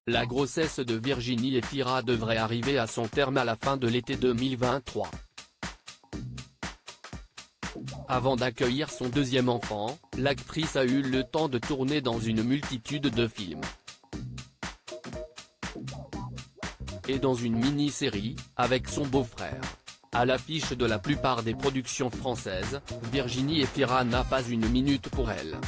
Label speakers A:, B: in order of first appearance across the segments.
A: La grossesse de Virginie Efira devrait arriver à son terme à la fin de l'été 2023. Avant d'accueillir son deuxième enfant, l'actrice a eu le temps de tourner dans une multitude de films. Et dans une mini-série, avec son beau-frère. À l'affiche de la plupart des productions françaises, Virginie Efira n'a pas une minute pour elle.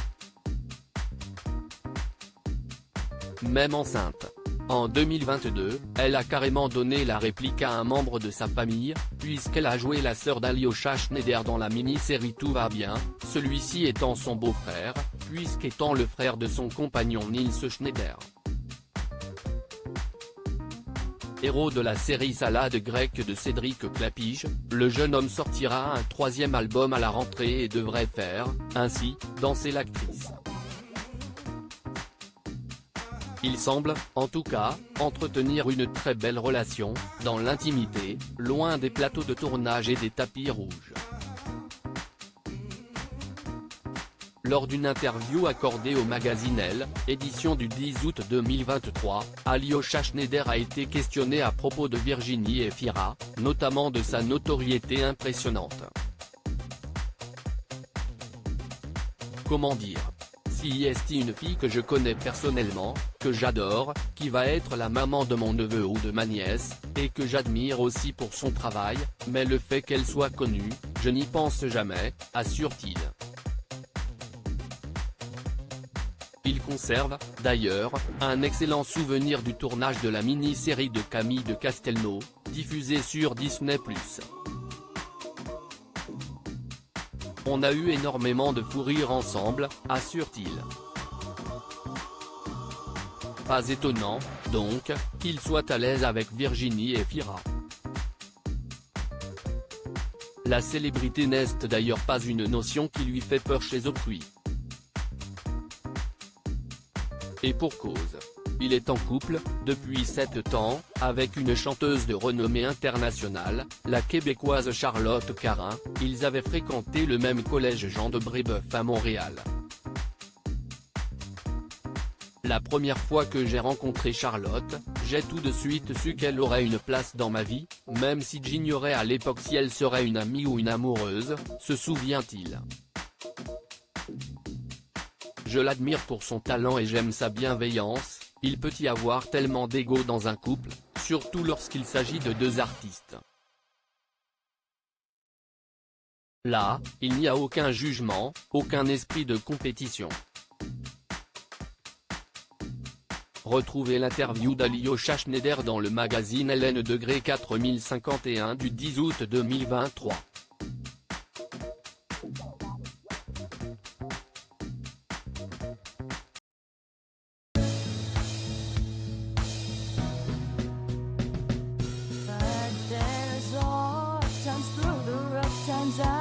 A: Même enceinte. En 2022, elle a carrément donné la réplique à un membre de sa famille, puisqu'elle a joué la sœur d'Alyosha Schneider dans la mini-série Tout va bien, celui-ci étant son beau-frère, puisqu'étant le frère de son compagnon Nils Schneider. Héros de la série Salade grecque de Cédric Clapige, le jeune homme sortira un troisième album à la rentrée et devrait faire, ainsi, danser l'actrice. Il semble, en tout cas, entretenir une très belle relation, dans l'intimité, loin des plateaux de tournage et des tapis rouges. Lors d'une interview accordée au magazine Elle, édition du 10 août 2023, Alyosha Schneider a été questionné à propos de Virginie Efira, notamment de sa notoriété impressionnante. Comment dire ? Si est une fille que je connais personnellement, que j'adore, qui va être la maman de mon neveu ou de ma nièce, et que j'admire aussi pour son travail, mais le fait qu'elle soit connue, je n'y pense jamais, assure-t-il. Il conserve, d'ailleurs, un excellent souvenir du tournage de la mini-série de Camille de Castelnau, diffusée sur Disney+. On a eu énormément de fou rire ensemble, assure-t-il. Pas étonnant, donc, qu'il soit à l'aise avec Virginie Efira. La célébrité n'est d'ailleurs pas une notion qui lui fait peur chez autrui. Et pour cause. Il est en couple, depuis 7 ans, avec une chanteuse de renommée internationale, la québécoise Charlotte Carin. Ils avaient fréquenté le même collège Jean de Brébeuf à Montréal. La première fois que j'ai rencontré Charlotte, j'ai tout de suite su qu'elle aurait une place dans ma vie, même si j'ignorais à l'époque si elle serait une amie ou une amoureuse, se souvient-il. Je l'admire pour son talent et j'aime sa bienveillance, il peut y avoir tellement d'ego dans un couple, surtout lorsqu'il s'agit de deux artistes. Là, il n'y a aucun jugement, aucun esprit de compétition. Retrouvez l'interview d'Alyosha Schneider dans le magazine LN Degré 4051 du 10 août 2023.
B: Through the rough times